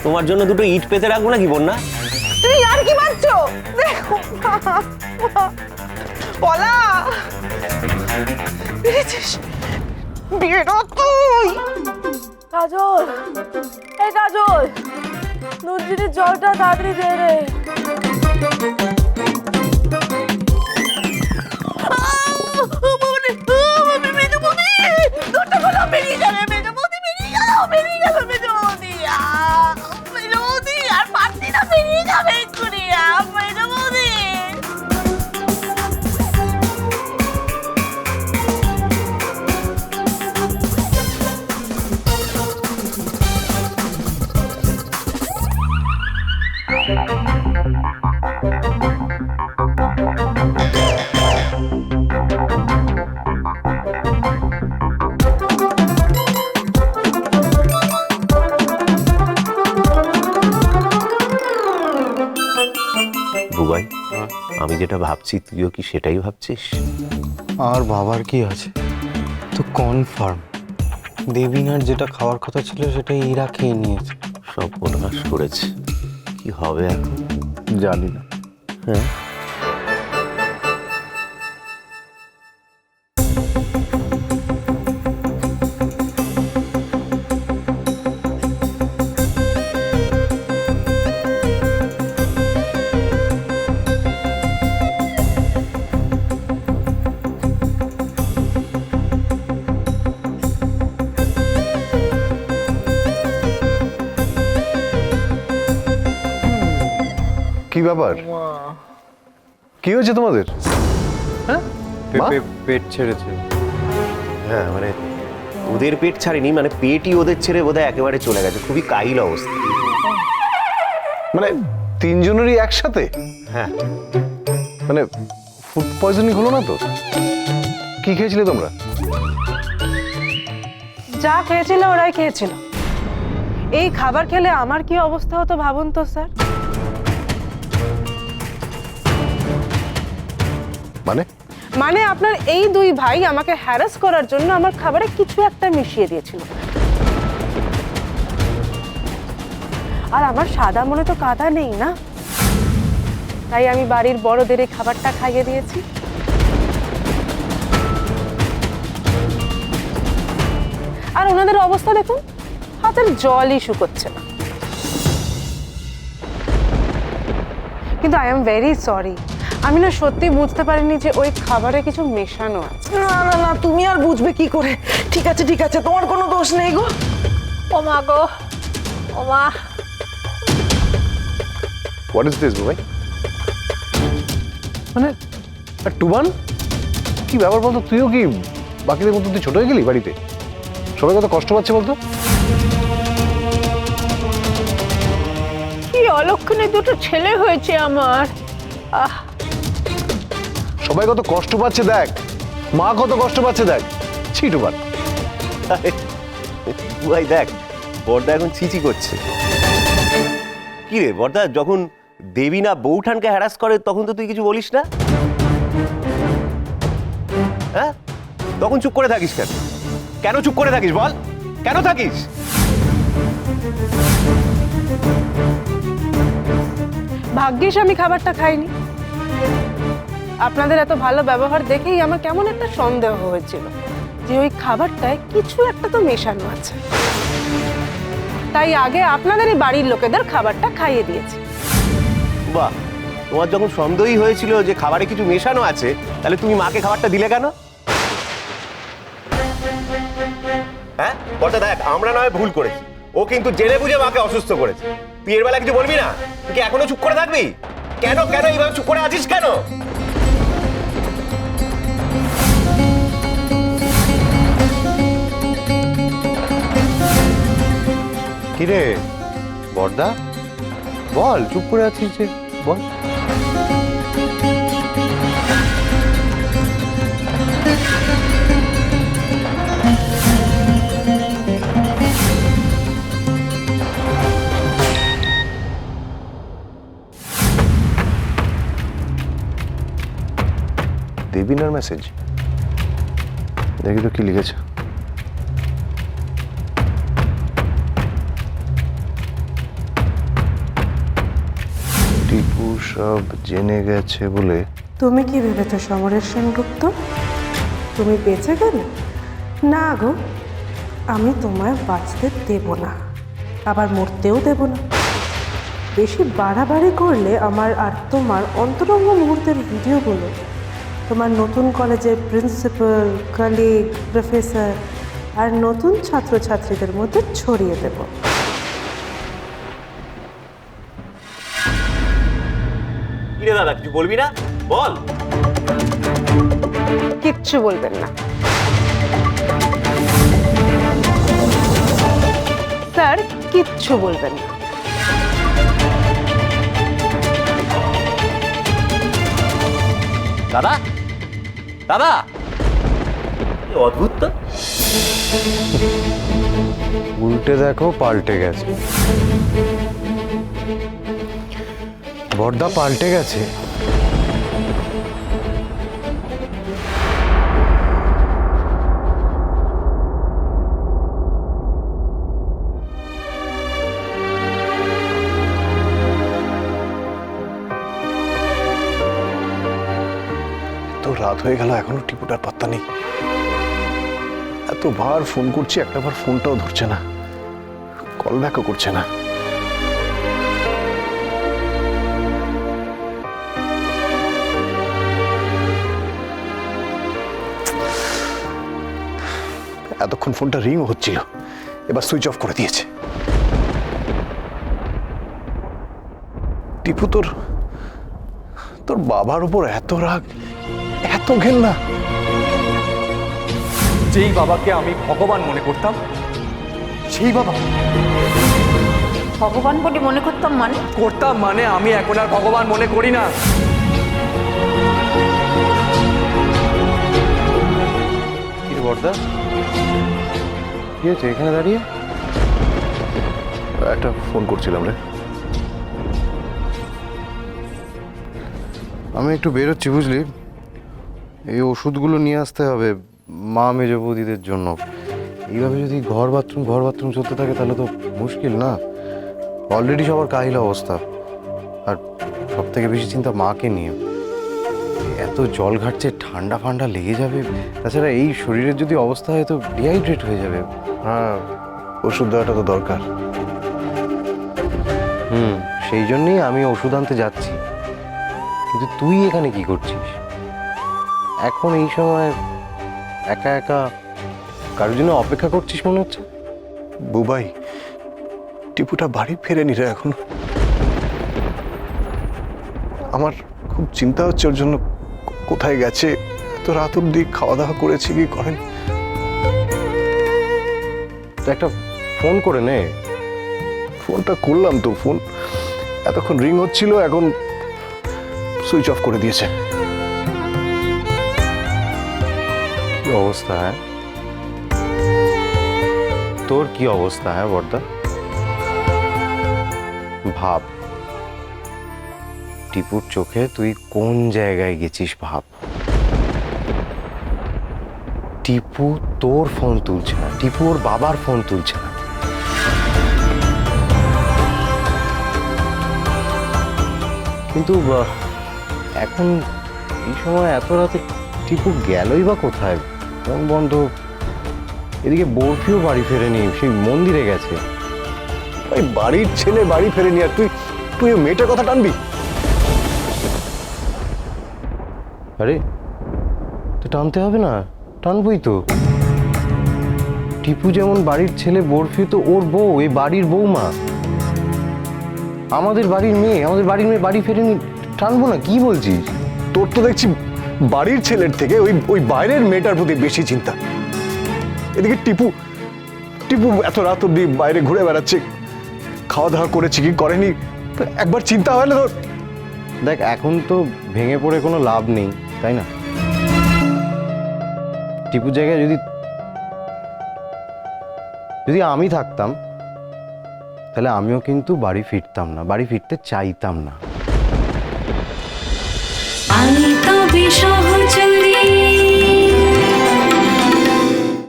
তোমার জন্য দুটো ইট পেতে রাখবো নাকি বন্যা? তুমি আর কি মারছো? দেখো পলা, বেরো তুই। কাজল, এই কাজল, নন্দিনীর জলটা তাড়াতাড়ি দে রে। বুবাই, আমি যেটা ভাবছি তুইও কি সেটাই ভাবছিস? আর বাবার কি আছে, তো কনফার্ম দেবিনার যেটা খাওয়ার কথা ছিল সেটাই ইরা খেয়ে নিয়েছে। সব বনবাস করেছে, কি হবে এখন জানি না। হ্যাঁ, কি ব্যাপার, কি হয়েছে তোমাদের? হ্যাঁ, মা? পেট ছেড়েছে। হ্যাঁ মানে ওদের পেট ছাড়েনি, মানে পেটই ওদের ছেড়ে বোধহয় একেবারে চলে গেছে। খুবই কাহিল অবস্থা। মানে তিনজনেরই একসাথে? হ্যাঁ, মানে ফুড পয়জনিং হলো না তো? কি খেয়েছিলে তোমরা? যা খেয়েছিল ওরাই খেয়েছিল। এই খাবার খেলে আমার কি অবস্থা হতো ভাবুন তো স্যার। মানে আপনার এই দুই ভাই আমাকে হ্যারাস করার জন্য আমার খাবারে কিছু একটা মিশিয়ে দিয়েছিল। আর আমার সাদা মনে তো কাদা নেই না, তাই আমি বাড়ির বড়দের এই খাবারটা খাইয়ে দিয়েছি। আর ওনাদের অবস্থা দেখুন, হাতের জলই শুকোচ্ছে না। কিন্তু আই এম ভেরি সরি, আমি না সত্যি বুঝতে পারিনি যে ওই খাবারে কিছু মেশানো আছে। না না না, তুমি আর বুঝবে কি করে? ঠিক আছে ঠিক আছে, তোমার কোনো দোষ নেই গো। ও মা গো, ও মা। হোয়াট ইজ দিস ভাই? মানে আর টুবান, কি ব্যাপার বলতো? তুইও কি বাকিদের মতো তুই ছোট হয়ে গেলি বাড়িতে? সবাই কত কষ্ট পাচ্ছে বলতো? কি অলক্ষণে দুটো ছেলে হয়েছে আমার। সবাই কত কষ্ট পাচ্ছে দেখ, মা কত কষ্ট পাচ্ছে দেখ। ছি টুবান। বুবাই দেখ, বড়দা এখন ছিচি করছে। কি রে বড়দা, যখন দেবিনা বউঠানকে হ্যারাস করে তখন তো তুই কিছু বলিস না? হ্যাঁ, তখন চুপ করে থাকিস কেন? কেন চুপ করে থাকিস বল? কেন থাকিস? ভাগ্যিস আমি খাবারটা খাইনি। আপনাদের এত ভালো ব্যবহার দেখেই আমার কেমন একটা সন্দেহ হয়েছিল যে ওই খাবারটায় কিছু একটা তো মেশানো আছে। তাই আগে আপনাদেরই বাড়ির লোকেদের খাবারটা খাইয়ে দিয়েছি। বাহ, তোমার যখন সন্দেহই হয়েছিল যে খাবারে কিছু মেশানো আছে, তাহলে তুমি মাকে খাবারটা দিলে কেন? হ্যাঁ বড়দা দেখ, আমরা নয় ভুল করেছি, ও কিন্তু জেনে বুঝে মাকে অসুস্থ করেছে। তুই এর বেলা কিছু বলবি না? তুই কি এখনো চুপ করে থাকবি? কেন কেন এইভাবে চুপ করে আছিস কেন? কিরে বড়দা, বল, চুপ করে আছিস যে, বল। দেবিনার মেসেজ, দেখি তো কি লিখেছে। সব জেনে গেছে বলে তুমি কি ভেবেছো সমরেশ সেনগুপ্ত তুমি বেঁচে গেলে? না গো, আমি তোমায় বাঁচতে দেব না, আবার মরতেও দেব না। বেশি বাড়াবাড়ি করলে আমার আর তোমার অন্তরঙ্গ মুহূর্তের ভিডিওগুলো তোমার নতুন কলেজের প্রিন্সিপাল, কলিগ, প্রফেসর আর নতুন ছাত্রছাত্রীদের মধ্যে ছড়িয়ে দেব। কি রে দাদা, কিছু বলবি না? বল। কিচ্ছু বলবেন না স্যার, কিচ্ছু বলবেন না। দাদা, দাদা, কি অদ্ভুত তো। উল্টে দেখো, পাল্টে গেছে। বর্দা পাল্টে গেছে। তো রাত হয়ে গেল, এখনো টিপুটার পাত্তা নেই। এতবার ফোন করছি, একটাবার ফোনটাও ধরছে না, কল ব্যাকও করছে না। এতক্ষণ ফোনটা রিংও হচ্ছিল, এবার সুইচ অফ করে দিয়েছে। টিপু, তোর বাবার উপর এত রাগ, এত ঘেন্না? যেই বাবাকে আমি ভগবান মনে করতাম, সেই বাবা ভগবান বলে মনে করতাম মানে আমি এখন আর ভগবান মনে করি না। কি রে বর্দা, কি হয়েছে এখানে দাঁড়িয়ে? একটা ফোন করছিলাম রে। আমি একটু বেরোচ্ছি, বুঝলি? এই ওষুধগুলো নিয়ে আসতে হবে মা মেজ বৌদিদের জন্য। এইভাবে যদি ঘর বাথরুম চলতে থাকে তাহলে তো মুশকিল না? অলরেডি সবার কাহিল অবস্থা, আর সব থেকে বেশি চিন্তা মাকে নিয়ে। এত জল ঘাটছে, ঠান্ডা ফান্ডা লেগে যাবে। তাছাড়া এই শরীরের যদি অবস্থা হয় তো ডিহাইড্রেট হয়ে যাবে। হ্যাঁ, ওষুধ দেওয়াটা তো দরকার। সেই জন্যই আমি ওষুধ আনতে যাচ্ছি। কিন্তু তুই এখানে কি করছিস এখন এই সময়? একা একা কারোর জন্য অপেক্ষা করছিস মনে হচ্ছে। বুবাই, টিপুটা বাড়ি ফেরেনি রে এখন। আমার খুব চিন্তা হচ্ছে ওর জন্য। কোথায় গেছে? এত রাত অব্দি খাওয়া দাওয়া করেছে কি করেনি? তো একটা ফোন করে নে। ফোনটা করলাম তো, ফোন এতক্ষণ রিং হচ্ছিল, এখন সুইচ অফ করে দিয়েছে। কি অবস্থা? হ্যাঁ, তোর কি অবস্থা? হ্যাঁ বর্দা, ভাব টিপুর চোখে তুই কোন জায়গায় গেছিস ভাব। টিপু তোর ফোন তুলছে না, টিপু ওর বাবার ফোন তুলছে না। কিন্তু এখন এই সময় এত রাতে টিপু গেলই বা কোথায়? ফোন বন্ধ। এদিকে বরফিও বাড়ি ফেরেনি, সেই মন্দিরে গেছে। ওই বাড়ির ছেলে বাড়ি ফেরেনি, আর তুই ওই মেয়েটার কথা টানবি? আরে তো টানতে হবে না, টানবই তো। টিপু যেমন বাড়ির ছেলে, বরফি তো ওর বউ, এই বাড়ির বৌমা, আমাদের বাড়ির মেয়ে। আমাদের বাড়ির মেয়ে বাড়ি ফেরেনি, টানবো না? কি বলছিস? তোর তো দেখছি বাড়ির ছেলের থেকে ওই বাইরের মেয়েটার প্রতি বেশি চিন্তা। এদিকে টিপু এত রাত অব্দি বাইরে ঘুরে বেড়াচ্ছে, খাওয়া দাওয়া করেছে কি করেনি একবার চিন্তা হয় না তোর? দেখ, এখন তো ভেঙে পড়ে কোনো লাভ নেই, তাই না? টিপুর জায়গায় যদি আমি থাকতাম তাহলে আমিও কিন্তু বাড়ি ফিরতাম না, বাড়ি ফিরতে চাইতাম না। আমি তবে সহজ